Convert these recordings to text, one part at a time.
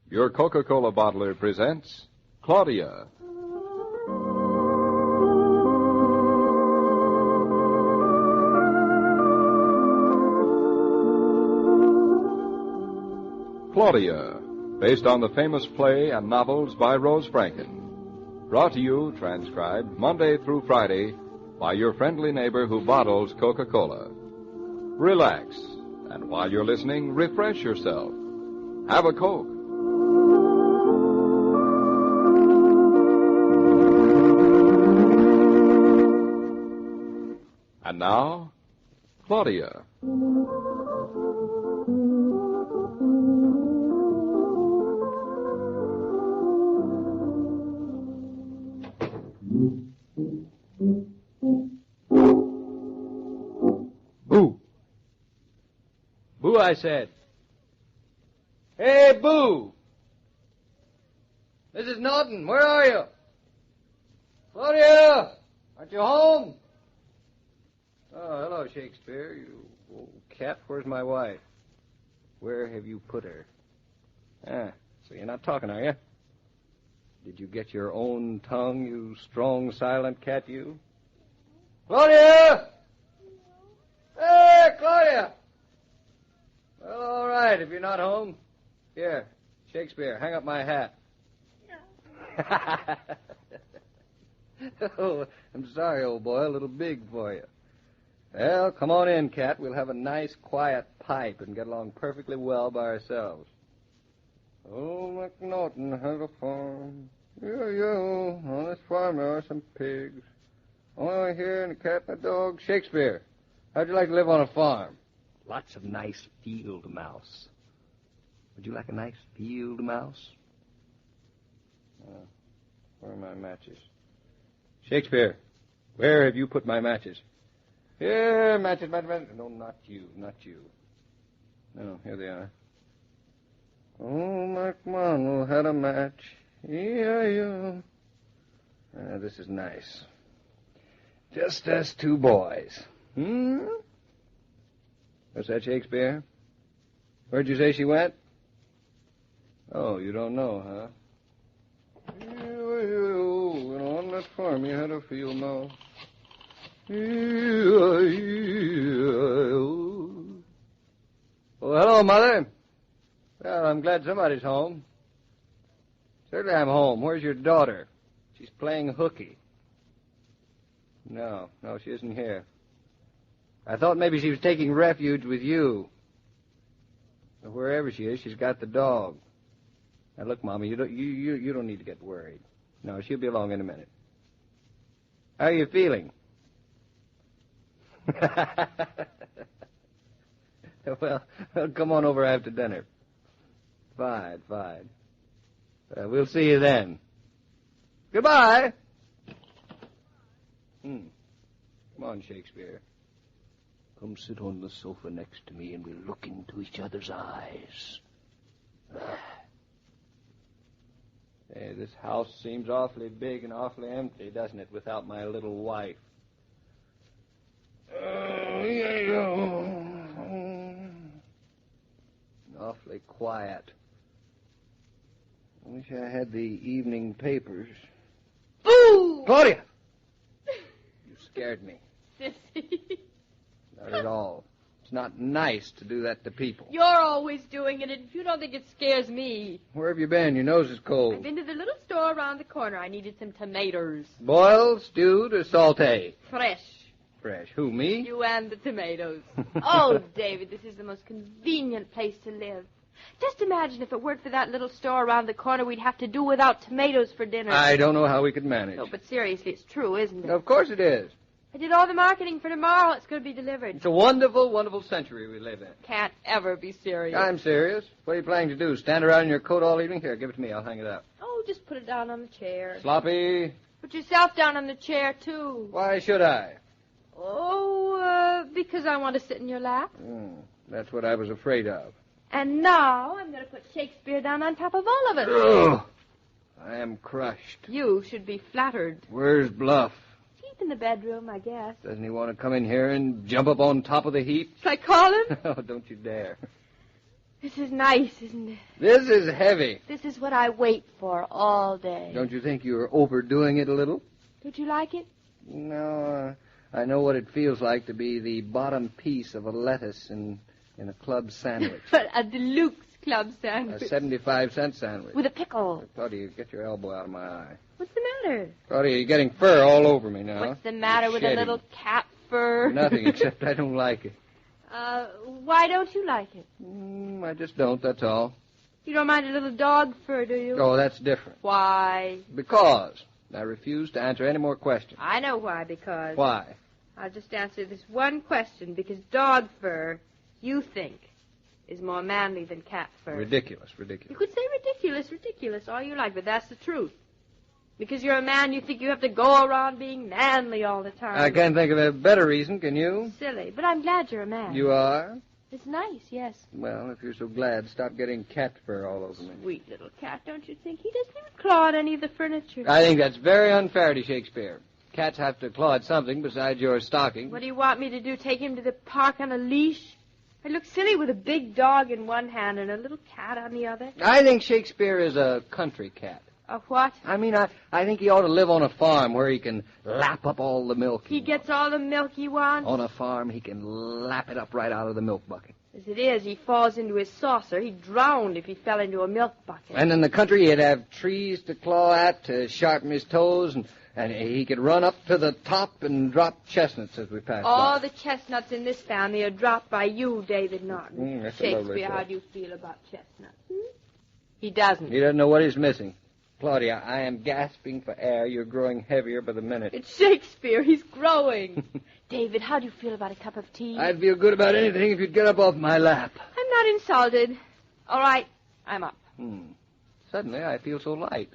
Your Coca-Cola bottler presents Claudia. Claudia, based on the famous play and novels by Rose Franken. Brought to you, transcribed, Monday through Friday, by your friendly neighbor who bottles Coca-Cola. Relax, and while you're listening, refresh yourself. Have a Coke. And now, Claudia. Boo. Boo, I said. Hey, Boo. Mrs. Naughton, where are you? Claudia, aren't you home? Oh, hello, Shakespeare. You old cat. Where's my wife? Where have you put her? Ah, so you're not talking, are you? Did you get your own tongue, you strong, silent cat, you? Claudia! Hey, Claudia! Well, all right, if you're not home. Here, Shakespeare, hang up my hat. No. Oh, I'm sorry, old boy, a little big for you. Well, come on in, cat. We'll have a nice, quiet pipe and get along perfectly well by ourselves. Old MacNaughton had a farm. Yo, on this farm there are some pigs. Only here and a cat and a dog. Shakespeare, how'd you like to live on a farm? Lots of nice field mouse. Would you like a nice field mouse? Where are my matches? Shakespeare, where have you put my matches? Here, matches. No, not you. No, here they are. Oh, MacMonroe had a match. Yeah. This is nice. Just us two boys. What's that, Shakespeare? Where'd you say she went? Oh, you don't know, huh? On that farm you had a field mouse. Oh, hello, Mother. Well, I'm glad somebody's home. Certainly I'm home. Where's your daughter? She's playing hooky. No, she isn't here. I thought maybe she was taking refuge with you. But wherever she is, she's got the dog. Now, look, Mama, you don't need to get worried. No, she'll be along in a minute. How are you feeling? Well, come on over after dinner. Fine. We'll see you then. Goodbye. Come on, Shakespeare. Come sit on the sofa next to me and we'll look into each other's eyes. Hey, this house seems awfully big and awfully empty, doesn't it, without my little wife? Awfully quiet. I wish I had the evening papers. Boo! Claudia! You scared me. Sissy. Not at all. It's not nice to do that to people. You're always doing it, and if you don't think it scares me. Where have you been? Your nose is cold. I've been to the little store around the corner. I needed some tomatoes. Boiled, stewed, or sauté? Fresh. Fresh. Who, me? You and the tomatoes. Oh, David, this is the most convenient place to live. Just imagine if it weren't for that little store around the corner, we'd have to do without tomatoes for dinner. I don't know how we could manage. No, but seriously, it's true, isn't it? Of course it is. I did all the marketing for tomorrow. It's going to be delivered. It's a wonderful, wonderful century we live in. Can't ever be serious. I'm serious. What are you planning to do? Stand around in your coat all evening? Here, give it to me. I'll hang it up. Oh, just put it down on the chair. Sloppy. Put yourself down on the chair, too. Why should I? Oh, because I want to sit in your lap. That's what I was afraid of. And now I'm going to put Shakespeare down on top of all of us. Ugh. I am crushed. You should be flattered. Where's Bluff? He's in the bedroom, I guess. Doesn't he want to come in here and jump up on top of the heap? Shall I call him? Oh, don't you dare. This is nice, isn't it? This is heavy. This is what I wait for all day. Don't you think you're overdoing it a little? Don't you like it? No, I know what it feels like to be the bottom piece of a lettuce in a club sandwich. But a deluxe club sandwich. A 75-cent sandwich. With a pickle. Claudia, get your elbow out of my eye. What's the matter? Claudia, you're getting fur all over me now. What's the matter with a shedding. little cat fur? Nothing, except I don't like it. Why don't you like it? I just don't, that's all. You don't mind a little dog fur, do you? Oh, that's different. Why? Because I refuse to answer any more questions. I know why, because... Why? I'll just answer this one question, because dog fur, you think, is more manly than cat fur. Ridiculous. You could say ridiculous, all you like, but that's the truth. Because you're a man, you think you have to go around being manly all the time. I can't think of a better reason, can you? Silly, but I'm glad you're a man. You are? It's nice, yes. Well, if you're so glad, stop getting cat fur all over me. Sweet little cat, don't you think? He doesn't even claw at any of the furniture. I think that's very unfair to Shakespeare. Cats have to claw at something besides your stocking. What do you want me to do, take him to the park on a leash? I look silly with a big dog in one hand and a little cat on the other. I think Shakespeare is a country cat. A what? I mean, I think he ought to live on a farm where he can lap up all the milk. He gets all the milk he wants? On a farm, he can lap it up right out of the milk bucket. As it is, he falls into his saucer. He'd drown if he fell into a milk bucket. And in the country, he'd have trees to claw at to sharpen his toes, and he could run up to the top and drop chestnuts as we pass All by. the chestnuts in this family are dropped by you, David Naughton. That's a lovely Shakespeare, thought. how do you feel about chestnuts? He doesn't. He doesn't know what he's missing. Claudia, I am gasping for air. You're growing heavier by the minute. It's Shakespeare. He's growing. David, how do you feel about a cup of tea? I'd feel good about anything if you'd get up off my lap. I'm not insulted. All right, I'm up. Suddenly, I feel so light.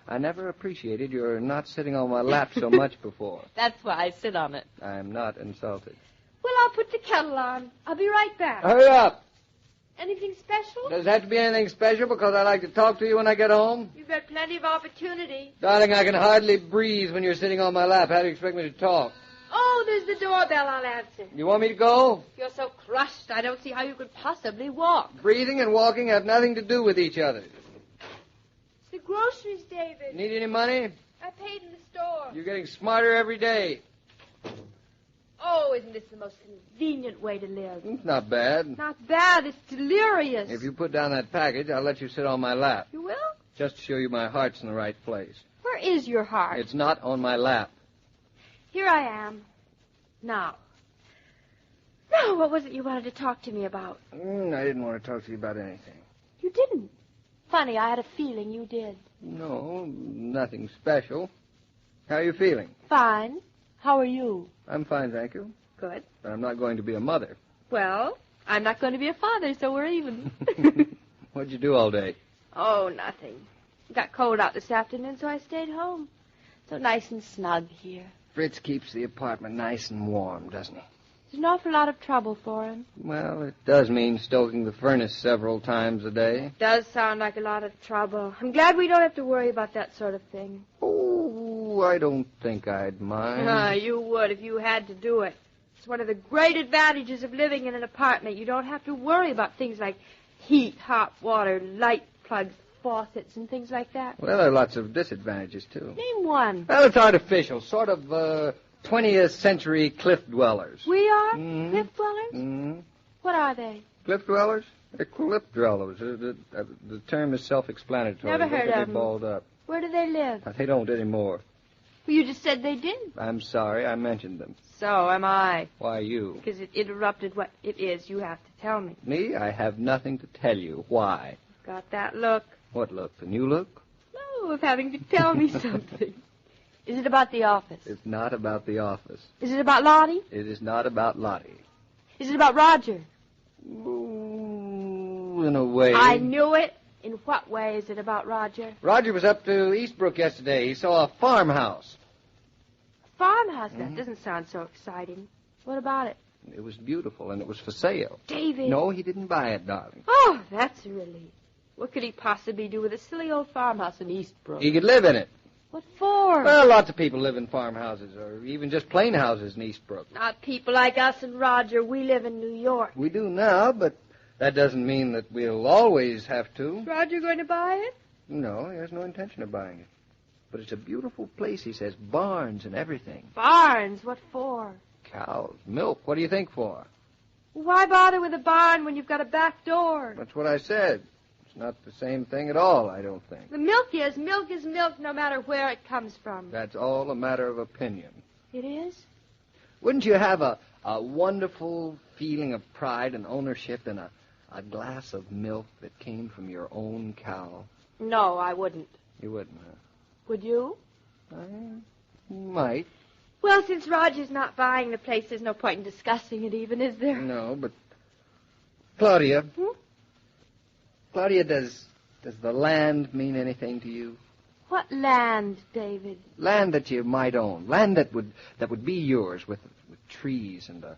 I never appreciated your not sitting on my lap so much before. That's why I sit on it. I'm not insulted. Well, I'll put the kettle on. I'll be right back. Hurry up. Anything special? Does it have to be anything special because I like to talk to you when I get home? You've got plenty of opportunity. Darling, I can hardly breathe when you're sitting on my lap. How do you expect me to talk? Oh, there's the doorbell. I'll answer. You want me to go? You're so crushed, I don't see how you could possibly walk. Breathing and walking have nothing to do with each other. It's the groceries, David. Need any money? I paid in the store. You're getting smarter every day. Oh, isn't this the most convenient way to live? It's not bad. Not bad. It's delirious. If you put down that package, I'll let you sit on my lap. You will? Just to show you my heart's in the right place. Where is your heart? It's not on my lap. Here I am. Now, what was it you wanted to talk to me about? I didn't want to talk to you about anything. You didn't. Funny, I had a feeling you did. No, nothing special. How are you feeling? Fine. How are you? I'm fine, thank you. Good. But I'm not going to be a mother. Well, I'm not going to be a father, so we're even. What'd you do all day? Oh, nothing. It got cold out this afternoon, so I stayed home. So nice and snug here. Fritz keeps the apartment nice and warm, doesn't he? It's an awful lot of trouble for him. Well, it does mean stoking the furnace several times a day. It does sound like a lot of trouble. I'm glad we don't have to worry about that sort of thing. Oh, I don't think I'd mind. You would if you had to do it. It's one of the great advantages of living in an apartment. You don't have to worry about things like heat, hot water, light plugs, faucets, and things like that. Well, there are lots of disadvantages, too. Name one. Well, it's artificial, sort of 20th century cliff dwellers. We are? Mm-hmm. Cliff dwellers? Mm-hmm. What are they? Cliff dwellers? They're cliff dwellers. The term is self-explanatory. Never heard Look at of they them. balled up. Where do they live? They don't anymore. Well, you just said they did. I'm sorry, I mentioned them. So am I. Why you? Because it interrupted what it is you have to tell me. Me? I have nothing to tell you. Why? Got that look? What look? The new look? No, of having to tell me something. Is it about the office? It's not about the office. Is it about Lottie? It is not about Lottie. Is it about Roger? Ooh, in a way. I knew it. In what way is it about Roger? Roger was up to Eastbrook yesterday. He saw a farmhouse. Farmhouse? That doesn't sound so exciting. What about it? It was beautiful, and it was for sale. David. No, he didn't buy it, darling. Oh, that's a relief. What could he possibly do with a silly old farmhouse in Eastbrook? He could live in it. What for? Well, lots of people live in farmhouses, or even just plain houses in Eastbrook. Not people like us and Roger. We live in New York. We do now, but That doesn't mean that we'll always have to. Is Roger going to buy it? No, he has no intention of buying it. But it's a beautiful place, he says. Barns and everything. Barns? What for? Cows, milk. What do you think for? Why bother with a barn when you've got a back door? That's what I said. It's not the same thing at all, I don't think. The milk is milk no matter where it comes from. That's all a matter of opinion. It is? Wouldn't you have a wonderful feeling of pride and ownership in a glass of milk that came from your own cow? No, I wouldn't. You wouldn't, huh? Would you? I might. Well, since Roger's not buying the place, there's no point in discussing it even, is there? No, but... Claudia. Claudia, does the land mean anything to you? What land, David? Land that you might own. Land that would be yours with trees and a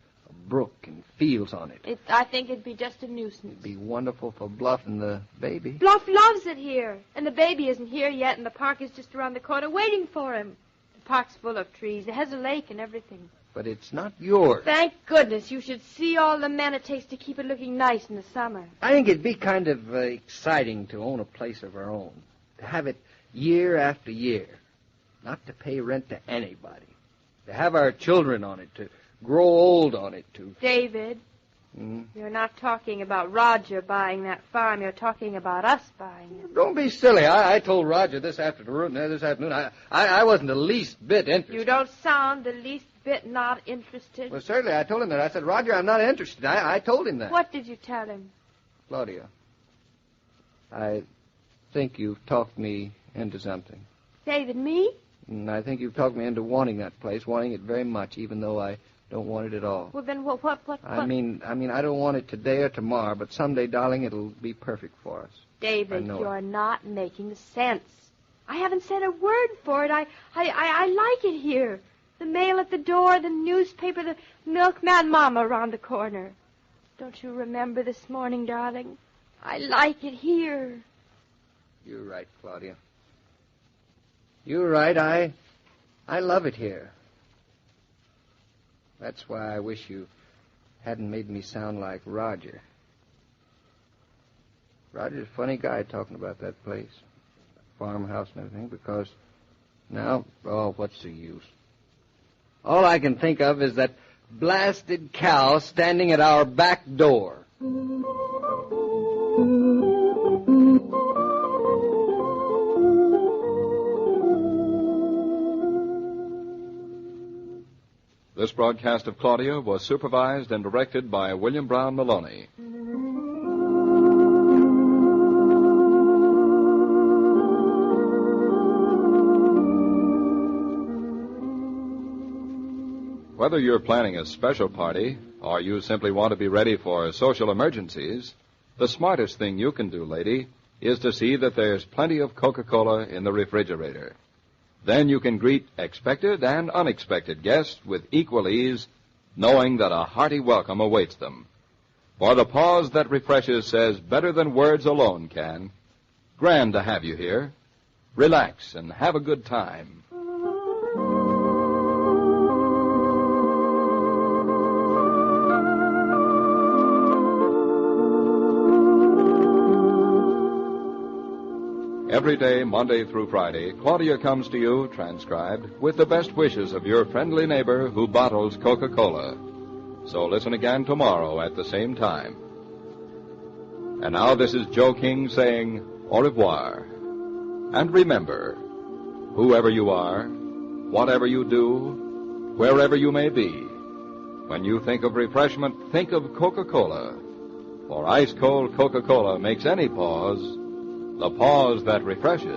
brook and fields on it. I think it'd be just a nuisance. It'd be wonderful for Bluff and the baby. Bluff loves it here. And the baby isn't here yet, and the park is just around the corner waiting for him. The park's full of trees. It has a lake and everything. But it's not yours. Thank goodness. You should see all the men it takes to keep it looking nice in the summer. I think it'd be kind of exciting to own a place of our own. To have it year after year. Not to pay rent to anybody. To have our children on it. To grow old on it, to... David, you're not talking about Roger buying that farm. You're talking about us buying it. Don't be silly. I told Roger this afternoon. I wasn't the least bit interested. You don't sound the least bit not interested. Well, certainly, I told him that. I said, Roger, I'm not interested. I told him that. What did you tell him? Claudia, I think you've talked me into something. David, me? And I think you've talked me into wanting that place, wanting it very much, even though I don't want it at all. Well, then what? I mean, I don't want it today or tomorrow, but someday, darling, it'll be perfect for us. David, you're not making sense. I haven't said a word for it. I like it here. The mail at the door, the newspaper, the milkman mama around the corner. Don't you remember this morning, darling? I like it here. You're right, Claudia. You're right. I love it here. That's why I wish you hadn't made me sound like Roger. Roger's a funny guy talking about that place, farmhouse and everything, because now, what's the use? All I can think of is that blasted cow standing at our back door. This broadcast of Claudia was supervised and directed by William Brown Meloney. Whether you're planning a special party or you simply want to be ready for social emergencies, the smartest thing you can do, lady, is to see that there's plenty of Coca-Cola in the refrigerator. Then you can greet expected and unexpected guests with equal ease, knowing that a hearty welcome awaits them. For the pause that refreshes says better than words alone can. Grand to have you here. Relax and have a good time. Every day, Monday through Friday, Claudia comes to you, transcribed, with the best wishes of your friendly neighbor who bottles Coca-Cola. So listen again tomorrow at the same time. And now this is Joe King saying au revoir. And remember, whoever you are, whatever you do, wherever you may be, when you think of refreshment, think of Coca-Cola. For ice-cold Coca-Cola makes any pause the pause that refreshes.